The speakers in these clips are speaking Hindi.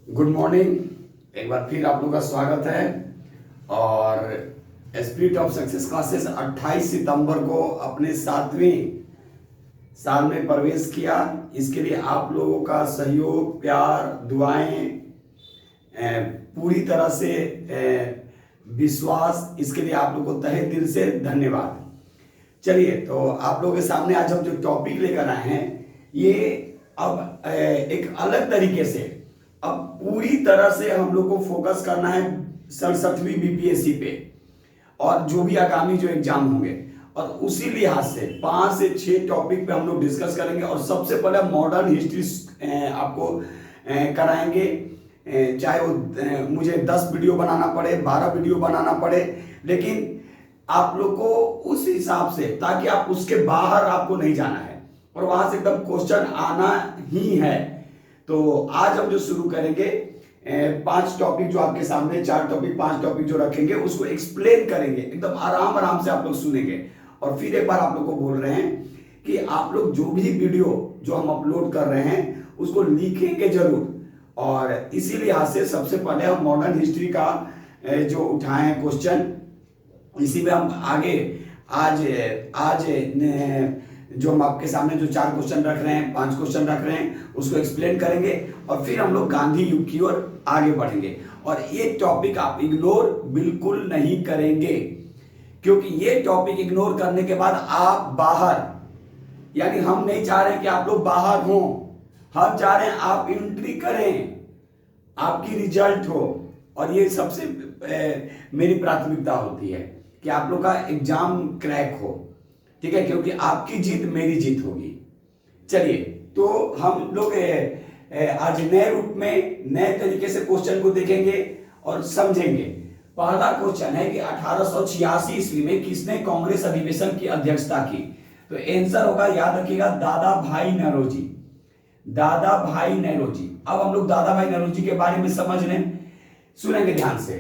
Good morning. एक बार फिर आप लोग का स्वागत है। और स्पिरिट ऑफ सक्सेस क्लासेस 28 सितंबर को अपने 7वीं साल में प्रवेश किया। इसके लिए आप लोगों का सहयोग, प्यार, दुआएं, पूरी तरह से विश्वास, इसके लिए आप लोगों को तहे दिल से धन्यवाद। चलिए, तो आप लोगों के सामने आज हम जो टॉपिक लेकर आए हैं ये अब एक अलग तरीके से, अब पूरी तरह से हम लोग को फोकस करना है 67वीं बीपीएससी पे और जो भी आगामी जो एग्जाम होंगे, और उसी लिहाज से 5 से 6 टॉपिक पे हम लोग डिस्कस करेंगे। और सबसे पहले मॉडर्न हिस्ट्री आपको कराएंगे, चाहे वो मुझे 10 वीडियो बनाना पड़े, 12 वीडियो बनाना पड़े, लेकिन आप लोग को उस हिसाब से, ताकि आप उसके बाहर आपको नहीं जाना है और वहां से एकदम क्वेश्चन आना ही है। तो आज हम जो शुरू करेंगे 5 टॉपिक जो आपके सामने, 4 टॉपिक 5 टॉपिक जो रखेंगे उसको एक्सप्लेन करेंगे, एकदम आराम आराम से आप लोग सुनेंगे। और फिर एक बार आप लोग को बोल रहे हैं कि आप लोग जो भी वीडियो जो हम अपलोड कर रहे हैं उसको लिखेंगे जरूर। और इसी लिहाज से सबसे पहले हम मॉडर्न हिस्ट्री का जो उठाए हैं क्वेश्चन, इसी में हम आगे आज जो हम आपके सामने जो 4 क्वेश्चन रख रहे हैं, 5 क्वेश्चन रख रहे हैं, उसको एक्सप्लेन करेंगे और फिर हम लोग गांधी युग की ओर आगे बढ़ेंगे। और ये टॉपिक आप इग्नोर बिल्कुल नहीं करेंगे, क्योंकि ये टॉपिक इग्नोर करने के बाद आप बाहर, यानी हम नहीं चाह रहे कि आप लोग बाहर हो, हम चाह रहे हैं आप एंट्री करें, आपकी रिजल्ट हो। और ये सबसे मेरी प्राथमिकता होती है कि आप लोग का एग्जाम क्रैक हो, ठीक है, क्योंकि आपकी जीत मेरी जीत होगी। चलिए, तो हम लोग आज नए रूप में, नए तरीके से क्वेश्चन को देखेंगे और समझेंगे। पहला क्वेश्चन है कि 1886 ईस्वी में किसने कांग्रेस अधिवेशन की अध्यक्षता की? तो आंसर होगा, याद रखिएगा, दादा भाई नौरोजी। दादा भाई नौरोजी। अब हम लोग दादा भाई नौरोजी के बारे में समझ लें, सुनेंगे ध्यान से।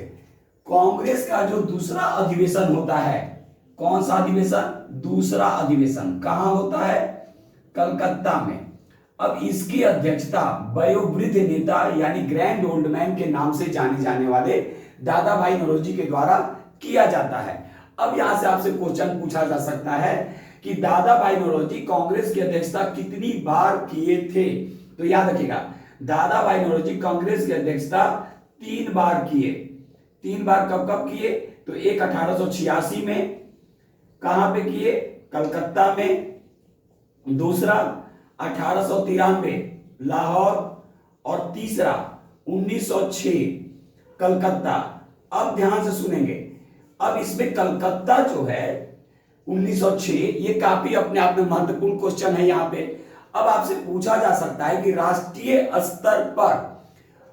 कांग्रेस का जो दूसरा अधिवेशन होता है, कौन सा अधिवेशन? दूसरा अधिवेशन कहां होता है? कलकत्ता में। अब इसकी अध्यक्षता वयोवृद्ध नेता यानी ग्रैंड ओल्ड मैन के नाम से जाने जाने वाले दादा भाई नौरोजी के द्वारा किया जाता है। अब यहां से आपसे क्वेश्चन पूछा जा सकता है कि दादा भाई नौरोजी कांग्रेस की अध्यक्षता कितनी बार किए थे? तो याद रखिएगा, दादा भाई नौरोजी कांग्रेस की अध्यक्षता 3 बार किए। 3 बार कब कब किए? तो एक 1886 में, कहां पे किए? कलकत्ता में। दूसरा 1893 लाहौर, और तीसरा 1906 कलकत्ता। अब ध्यान से सुनेंगे, अब इसमें कलकत्ता जो है 1906, ये काफी अपने आप में महत्वपूर्ण क्वेश्चन है। यहां पे अब आपसे पूछा जा सकता है कि राष्ट्रीय स्तर पर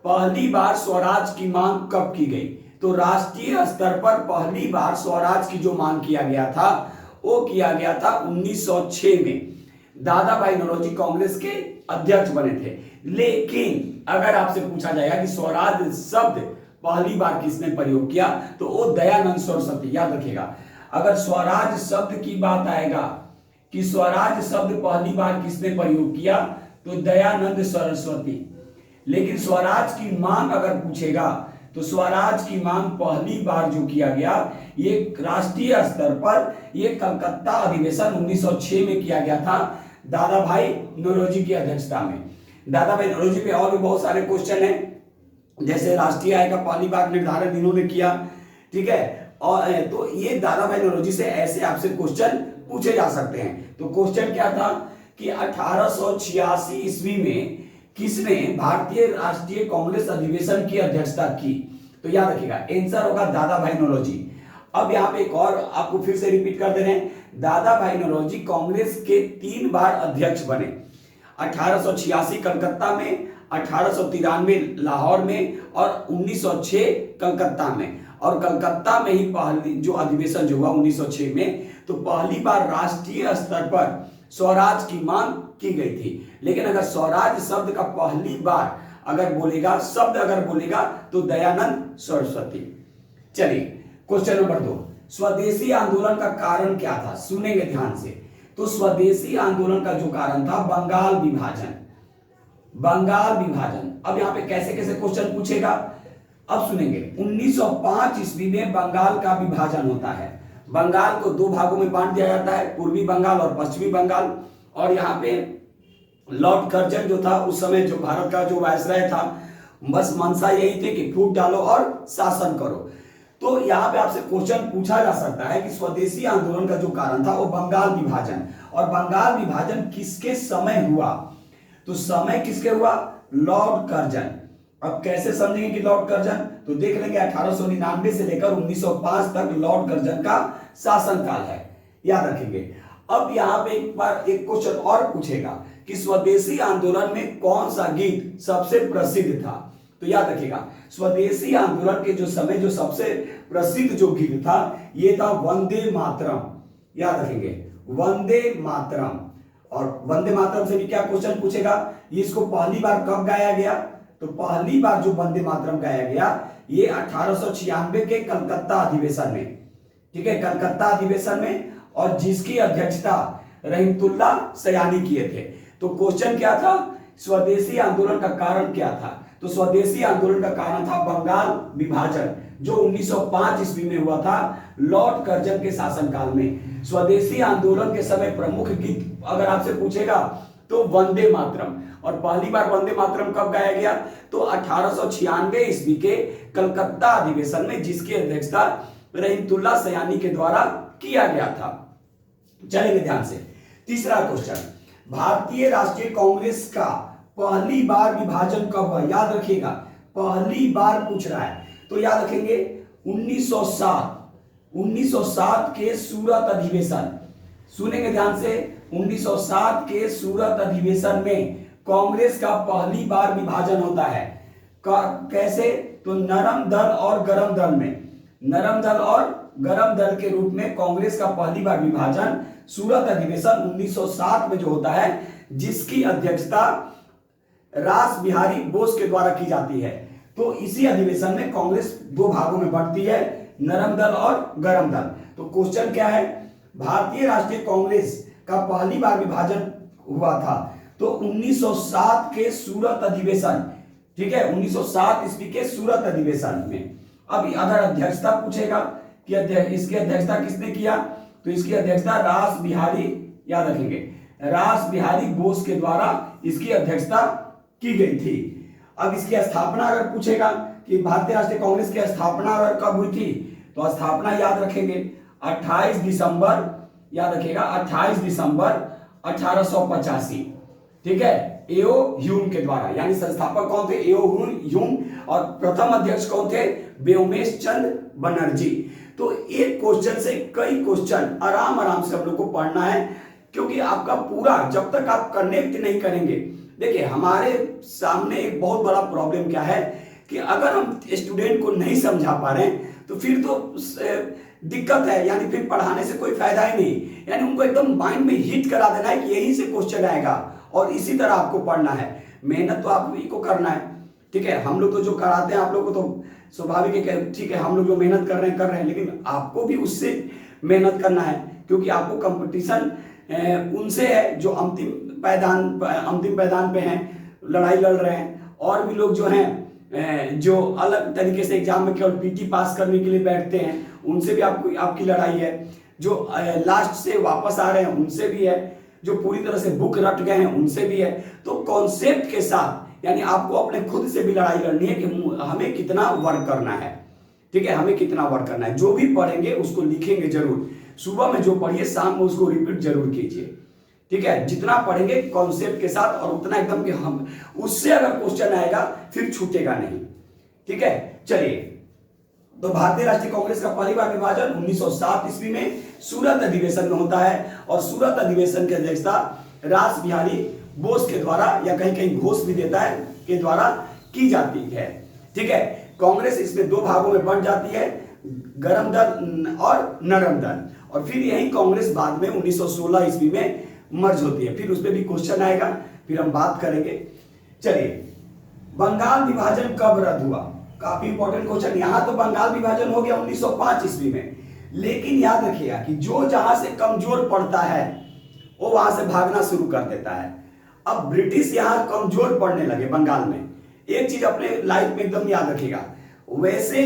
पहली बार स्वराज की मांग कब की गई? तो राष्ट्रीय स्तर पर पहली बार स्वराज की जो मांग किया गया था वो किया गया था 1906 में। दादा भाई नौरोजी कांग्रेस के अध्यक्ष बने थे। लेकिन अगर आपसे पूछा जाएगा कि स्वराज शब्द पहली बार किसने प्रयोग किया, तो वो दयानंद सरस्वती। याद रखिएगा, अगर स्वराज शब्द की बात आएगा कि स्वराज शब्द पहली बार किसने प्रयोग किया, तो दयानंद सरस्वती। लेकिन स्वराज की मांग अगर पूछेगा, तो स्वराज की मांग पहली बार जो किया गया ये राष्ट्रीय स्तर पर, ये कलकत्ता अधिवेशन 1906 में किया गया था, दादा भाई नौरोजी की अध्यक्षता में। दादा भाई नौरोजी पे और भी बहुत सारे क्वेश्चन हैं, जैसे राष्ट्रीय आय का पहली बार निर्धारण इन्होंने किया, ठीक है। और तो ये दादा भाई नौरोजी से ऐसे आपसे क्वेश्चन पूछे जा सकते हैं। तो क्वेश्चन क्या था कि 1886 ईस्वी में किसने भारतीय राष्ट्रीय कांग्रेस अधिवेशन की अध्यक्षता की? तो याद रखिएगा, आंसर होगा दादा भाई नौरोजी। अब यहां पे एक और आपको फिर से रिपीट कर दे रहे हैं, दादा भाई नौरोजी कांग्रेस के 3 बार अध्यक्ष बने। 1886 कलकत्ता में, 1893 लाहौर में, और 1906 कलकत्ता में। और कलकत्ता में ही पहली जो अधिवेशन जो हुआ 1906 में, तो पहली बार राष्ट्रीय स्तर पर स्वराज की मांग की गई थी। लेकिन अगर स्वराज शब्द का पहली बार अगर बोलेगा, शब्द अगर बोलेगा, तो दयानंद सरस्वती। चलिए, क्वेश्चन नंबर 2, स्वदेशी आंदोलन का कारण क्या था? सुनेंगे ध्यान से। तो स्वदेशी आंदोलन का जो कारण था, बंगाल विभाजन। बंगाल विभाजन। अब यहाँ पे कैसे कैसे क्वेश्चन पूछेगा, अब सुनेंगे। 1905 ईस्वी में बंगाल का विभाजन होता है। बंगाल को दो भागों में बांट दिया जाता है, पूर्वी बंगाल और पश्चिमी बंगाल। और यहाँ पे लॉर्ड कर्जन जो था उस समय, जो भारत का जो वायसराय था, बस मंशा यही थी कि फूट डालो और शासन करो। तो यहाँ पे आपसे क्वेश्चन पूछा जा सकता है कि स्वदेशी आंदोलन का जो कारण था वो बंगाल विभाजन, और बंगाल विभाजन किसके समय हुआ, तो समय किसके हुआ, लॉर्ड कर्जन। अब कैसे समझेंगे कि लॉर्ड कर्जन, तो देख लेंगे 1899 से लेकर 1905 तक लॉर्ड कर्जन का शासनकाल है, याद रखेंगे। अब यहाँ पे एक बार एक क्वेश्चन और पूछेगा कि स्वदेशी आंदोलन में कौन सा गीत सबसे प्रसिद्ध था, तो याद रखिएगा स्वदेशी आंदोलन के जो समय जो सबसे प्रसिद्ध जो गीत था ये था वंदे मातरम, याद रखेंगे वंदे मातरम। और वंदे मातरम से भी क्या क्वेश्चन पूछेगा, ये इसको पहली बार कब गाया गया, तो पहली बार जो वंदे मातरम गाया गया ये 1896 के कलकत्ता अधिवेशन में, ठीक है, कलकत्ता अधिवेशन में, और जिसकी अध्यक्षता रहमतुल्लाह सयानी किए थे। तो क्वेश्चन क्या था, स्वदेशी आंदोलन का कारण क्या था, तो स्वदेशी आंदोलन का कारण था बंगाल विभाजन, जो 1905 ईस्वी में हुआ था लॉर्ड कर्जन के शासनकाल में। स्वदेशी आंदोलन के समय प्रमुख गीत अगर आपसे पूछेगा तो वंदे मातरम। और पहली बार वंदे मातरम कब गाया गया, तो 1896 ईस्वी के कलकत्ता अधिवेशन में, जिसकी अध्यक्षता रहमतुल्लाह सयानी के द्वारा किया गया था। चलेंगे ध्यान से। तीसरा क्वेश्चन, भारतीय राष्ट्रीय कांग्रेस का पहली बार विभाजन कब हुआ, याद रखिएगा पहली बार पूछ रहा है, तो याद रखेंगे 1907 के सूरत अधिवेशन। सुनेंगे ध्यान से, 1907 के सूरत अधिवेशन में कांग्रेस का पहली बार विभाजन होता है। कैसे, तो नरम दल और गरम दल में, नरम दल और गरम दल के रूप में कांग्रेस का पहली बार विभाजन सूरत अधिवेशन 1907 में जो होता है, जिसकी अध्यक्षता रास बिहारी बोस के द्वारा की जाती है। तो इसी अधिवेशन में कांग्रेस दो भागों में बढ़ती है, नरम दल और गरम दल। तो क्वेश्चन क्या है, भारतीय राष्ट्रीय कांग्रेस का पहली बार विभाजन हुआ था तो 1907 के सूरत अधिवेशन, ठीक है, 1907 ईस्वी के सूरत अधिवेशन में। अब अगर अध्यक्षता पूछेगा कि इसकी अध्यक्षता किसने किया, तो इसकी अध्यक्षता रास बिहारी, याद रखेंगे रास बिहारी बोस के द्वारा इसकी अध्यक्षता की गई थी। अब इसकी स्थापना अगर पूछेगा कि भारतीय राष्ट्रीय कांग्रेस की स्थापना अगर कब हुई थी, तो स्थापना याद रखेंगे 28 दिसंबर, याद रखिएगा 28 दिसंबर 1885, ठीक है, एओ ह्यूम के द्वारा। यानी संस्थापक कौन थे, एओ ह्यूम, और प्रथम अध्यक्ष कौन थे, व्योमेश चंद्र बनर्जी। तो एक क्वेश्चन से कई क्वेश्चन आराम आराम से हम लोग को पढ़ना है, क्योंकि आपका पूरा जब तक आप कनेक्ट नहीं करेंगे, देखिए हमारे सामने एक बहुत बड़ा प्रॉब्लम क्या है कि अगर हम स्टूडेंट को नहीं समझा पा रहे हैं तो फिर तो दिक्कत है, यानी फिर पढ़ाने से कोई फायदा ही नहीं। यानी उनको एकदम माइंड में हिट करा देना है कि यहीं से क्वेश्चन आएगा और इसी तरह आपको पढ़ना है। मेहनत तो आप ही को करना है, ठीक है, हम लोग तो जो कराते हैं आप लोग को तो स्वाभाविक है, ठीक है, हम लोग जो मेहनत कर रहे हैं, लेकिन आपको भी उससे मेहनत करना है, क्योंकि आपको कंपटीशन उनसे है जो अंतिम पैदान पे हैं, लड़ाई लड़ रहे हैं। और भी लोग जो हैं जो अलग तरीके से एग्जाम में केवल पीटी पास करने के लिए बैठते हैं, उनसे भी आपकी लड़ाई है। जो लास्ट से वापस आ रहे हैं उनसे भी है, जो पूरी तरह से बुक रट गए हैं उनसे भी है। तो कॉन्सेप्ट के साथ यानी आपको अपने खुद से भी लड़ाई लड़नी है कि हमें कितना वर्क करना है, ठीक है, हमें कितना वर्क करना है। जो भी पढ़ेंगे उसको लिखेंगे जरूर, सुबह में जो पढ़िए शाम में उसको रिपीट जरूर कीजिए, ठीक है, जितना पढ़ेंगे कॉन्सेप्ट के साथ और उतना एकदम कि हम उससे अगर क्वेश्चन आएगा फिर छूटेगा नहीं, ठीक है। चलिए, तो भारतीय राष्ट्रीय कांग्रेस का पहली बार विभाजन 1907 ईस्वी में सूरत अधिवेशन में होता है, और सूरत अधिवेशन की अध्यक्षता रास बिहारी बोस के द्वारा, या कहीं कहीं घोष भी देता है, के द्वारा की जाती है, ठीक है। कांग्रेस इसमें दो भागों में बंट जाती है, गरम दल और नरम दल, और फिर यही कांग्रेस बाद में 1916 ईस्वी में मर्ज होती है। फिर उस पर भी क्वेश्चन आएगा, फिर हम बात करेंगे। चलिए, बंगाल विभाजन कब रद्द हुआ, काफी इंपॉर्टेंट क्वेश्चन। यहां तो बंगाल विभाजन हो गया 1905 ईस्वी में, लेकिन याद रखिएगा कि जो जहां से कमजोर पड़ता है वो वहां से भागना शुरू कर देता है। अब ब्रिटिश यहाँ कमजोर पड़ने लगे बंगाल में। एक चीज अपने लाइफ में एकदम याद रखिएगा, वैसे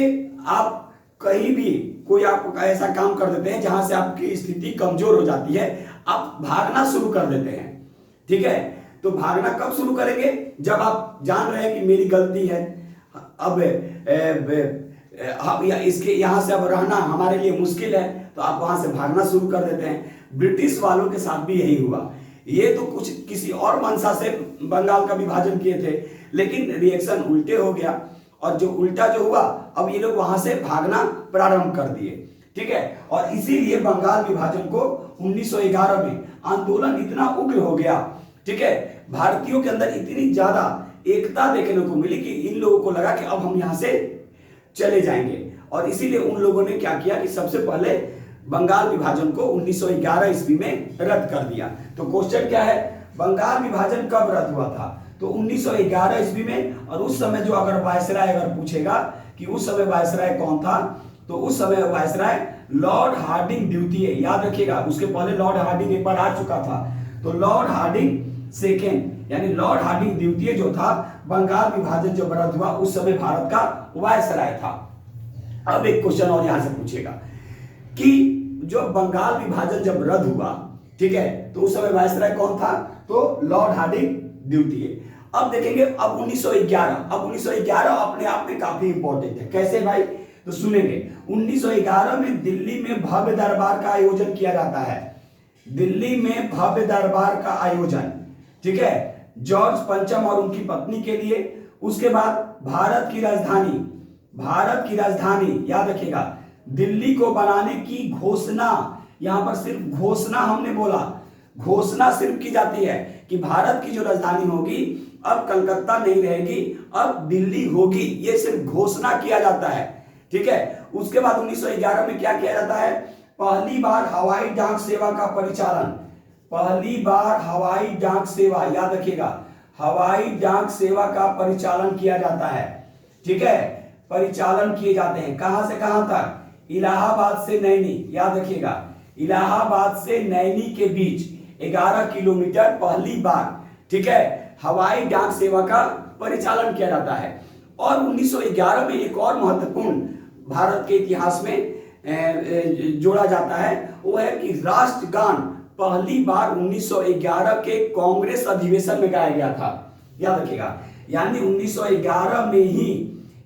आप कहीं भी कोई आप ऐसा काम कर देते हैं जहां से आपकी स्थिति कमजोर हो जाती है, आप भागना शुरू कर देते हैं। ठीक है, तो भागना कब शुरू करेंगे? जब आप जान रहे हैं कि मेरी गलती है, अब इसके यहां से अब रहना हमारे लिए मुश्किल है, तो आप वहां से भागना शुरू कर देते हैं। ब्रिटिश वालों के साथ भी यही हुआ। ये तो कुछ किसी और मंशा से बंगाल का विभाजन किए थे, लेकिन रिएक्शन उल्टे हो गया, और जो उल्टा जो हुआ, अब ये लोग वहां से भागना प्रारंभ कर दिए। ठीक है, और इसीलिए बंगाल विभाजन को 1911 में आंदोलन इतना उग्र हो गया। ठीक है, भारतीयों के अंदर इतनी ज्यादा एकता देखने को मिली कि इन लोगों को लगा कि अब हम यहां से चले जाएंगे, और इसीलिए उन लोगों ने क्या किया कि सबसे पहले बंगाल विभाजन को 1911 ईस्वी में रद्द कर दिया। तो क्वेश्चन क्या है, बंगाल विभाजन कब रद्द हुआ था? तो 1911 ईस्वी में। और उस समय जो अगर वायसराय अगर पूछेगा कि उस समय वायसराय कौन था, तो उस समय वायसराय लॉर्ड हार्डिंग द्वितीय, याद रखिएगा, उसके पहले लॉर्ड हार्डिंग एक बार आ चुका था। तो लॉर्ड हार्डिंग सेकेंड यानी लॉर्ड हार्डिंग द्वितीय जो था, बंगाल विभाजन जब रद्द हुआ उस समय भारत का वायसराय था। अब एक क्वेश्चन और यहां से पूछेगा कि जो बंगाल विभाजन जब रद्द हुआ, ठीक है, तो उस समय वायसराय कौन था? तो लॉर्ड हार्डिंग द्वितीय। अब देखेंगे, अब 1911 अपने आप में काफी इंपॉर्टेंट है। कैसे भाई? तो सुनेंगे, 1911 में दिल्ली में भव्य दरबार का आयोजन किया जाता है। दिल्ली में भव्य दरबार का आयोजन, ठीक है, जॉर्ज पंचम और उनकी पत्नी के लिए। उसके बाद भारत की राजधानी याद रखिएगा, दिल्ली को बनाने की घोषणा, यहां पर सिर्फ घोषणा हमने बोला, घोषणा सिर्फ की जाती है कि भारत की जो राजधानी होगी अब कलकत्ता नहीं रहेगी, अब दिल्ली होगी, ये सिर्फ घोषणा किया जाता है। ठीक है, उसके बाद 1911 में क्या किया जाता है? पहली बार हवाई डाक सेवा का परिचालन, पहली बार हवाई डाक सेवा, याद रखिएगा, हवाई डाक सेवा का परिचालन किया जाता है। ठीक है, परिचालन किए जाते हैं, कहां से कहां तक? इलाहाबाद से नैनी, याद रखिएगा, इलाहाबाद से नैनी के बीच 11 किलोमीटर पहली बार, ठीक है, हवाई डाक सेवा का परिचालन किया जाता है। और 1911 में एक और महत्वपूर्ण भारत के इतिहास में जोड़ा जाता है, वो है कि राष्ट्रगान पहली बार 1911 के कांग्रेस अधिवेशन में गाया गया था, याद रखिएगा। यानी 1911 में ही,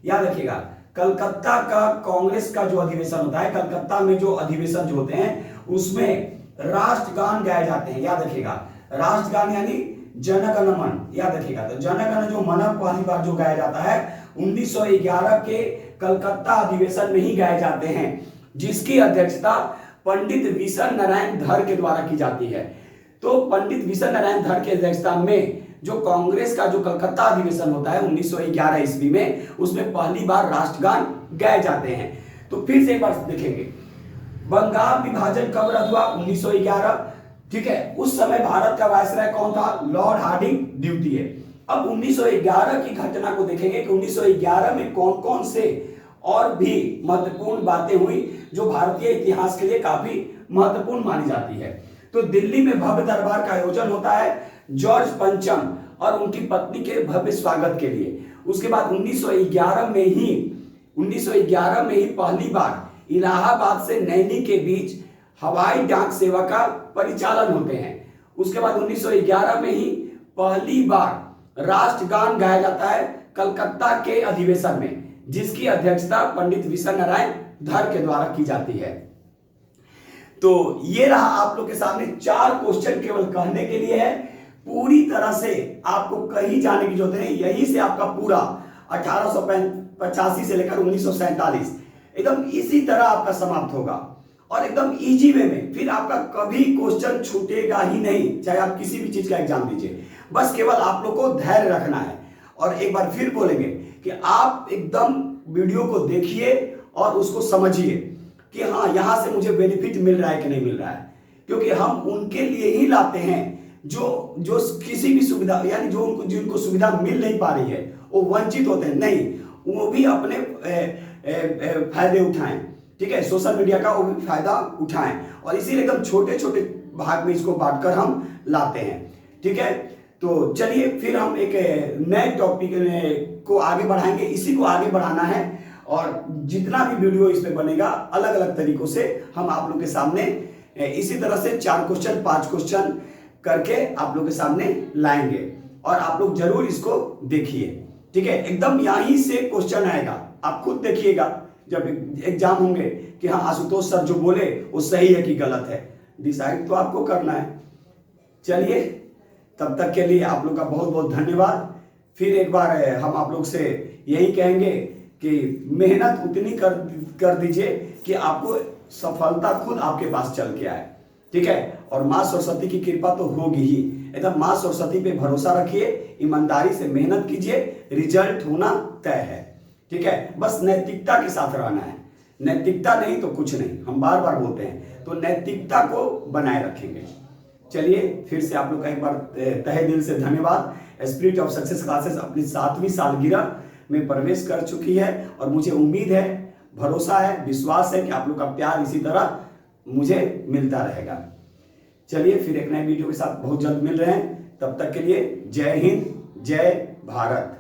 याद रखिएगा, कलकत्ता का कांग्रेस का जो अधिवेशन होता है, कलकत्ता में जो अधिवेशन जो होते हैं उसमें राष्ट्रगान गाए जाते हैं, याद रखिएगा। राष्ट्रगान यानी जनगण मन, याद रखिएगा। तो जनगण जो मन पहली बार जो गाया जाता है 1911 के कलकत्ता अधिवेशन में ही गाए जाते हैं, जिसकी अध्यक्षता पंडित विशन नारायण धर के द्वारा की जाती है। तो पंडित विशन नारायण धर की अध्यक्षता में जो कांग्रेस का जो कलकत्ता अधिवेशन होता है 1911 ईस्वी में, उसमें पहली बार राष्ट्रगान गाए जाते हैं। तो फिर से एक बार देखेंगे, बंगाल विभाजन कब रद्द हुआ? 1911। ठीक है, उस समय भारत का वायसराय कौन था? लॉर्ड हार्डिंग द्वितीय। अब 1911 की घटना को देखेंगे कि 1911 में कौन कौन से और भी महत्वपूर्ण बातें हुई जो भारतीय इतिहास के लिए काफी महत्वपूर्ण मानी जाती है। तो दिल्ली में भव्य दरबार का आयोजन होता है जॉर्ज पंचम और उनकी पत्नी के भव्य स्वागत के लिए। उसके बाद 1911 में ही पहली बार इलाहाबाद से नैनी के बीच हवाई डाक सेवा का परिचालन होते हैं। उसके बाद 1911 में ही पहली बार राष्ट्रगान गाया जाता है कलकत्ता के अधिवेशन में, जिसकी अध्यक्षता पंडित विशन नारायण धर के द्वारा की जाती है। तो ये रहा आप लोग के सामने 4 क्वेश्चन, केवल कहने के लिए है, पूरी तरह से आपको कहीं जाने की जरूरत नहीं। यही से आपका पूरा 1885 से लेकर 1947 एकदम इसी तरह आपका समाप्त होगा और एकदम इजी वे में। फिर आपका कभी क्वेश्चन छूटेगा ही नहीं, चाहे आप किसी भी चीज का एग्जाम दीजिए। बस केवल आप लोग को धैर्य रखना है। और एक बार फिर बोलेंगे कि आप एकदम वीडियो को देखिए और उसको समझिए कि हाँ, यहां से मुझे बेनिफिट मिल रहा है कि नहीं मिल रहा है, क्योंकि हम उनके लिए ही लाते हैं जो किसी भी सुविधा, यानी जो जिनको सुविधा मिल नहीं पा रही है, वो वंचित होते हैं, नहीं, वो भी अपने फायदे उठाएं। ठीक है, सोशल मीडिया का वो भी फायदा उठाएं, और इसीलिए एकदम छोटे छोटे भाग में इसको बांटकर हम लाते हैं। ठीक है, तो चलिए फिर हम एक नए टॉपिक को आगे बढ़ाएंगे, इसी को आगे बढ़ाना है और जितना भी वीडियो इसमें बनेगा अलग अलग तरीकों से हम आप लोग के सामने इसी तरह से 4 क्वेश्चन 5 क्वेश्चन करके आप लोग के सामने लाएंगे और आप लोग जरूर इसको देखिए, ठीक है। एकदम यहीं से क्वेश्चन आएगा, आप खुद देखिएगा जब एग्जाम होंगे कि हाँ आशुतोष सर जो बोले वो सही है कि गलत है, डिसाइड तो आपको करना है। चलिए तब तक के लिए आप लोग का बहुत बहुत धन्यवाद। फिर एक बार हम आप लोग से यही कहेंगे कि मेहनत उतनी कर दीजिए कि आपको सफलता खुद आपके पास चल के आए, ठीक है। और माँ सरस्वती की कृपा तो होगी ही, एकदम माँ सरस्वती पे भरोसा रखिए, ईमानदारी से मेहनत कीजिए, रिजल्ट होना तय है, ठीक है। बस नैतिकता के साथ रहना है, नैतिकता नहीं तो कुछ नहीं, हम बार बार बोलते हैं, तो नैतिकता को बनाए रखेंगे। चलिए फिर से आप लोग का एक बार तहे दिल से धन्यवाद। स्पिरिट ऑफ सक्सेस क्लासेस अपनी 7वीं सालगिरह में प्रवेश कर चुकी है और मुझे उम्मीद है, भरोसा है, विश्वास है कि आप लोग का प्यार इसी तरह मुझे मिलता रहेगा। चलिए फिर एक नए वीडियो के साथ बहुत जल्द मिल रहे हैं, तब तक के लिए जय हिंद, जय भारत।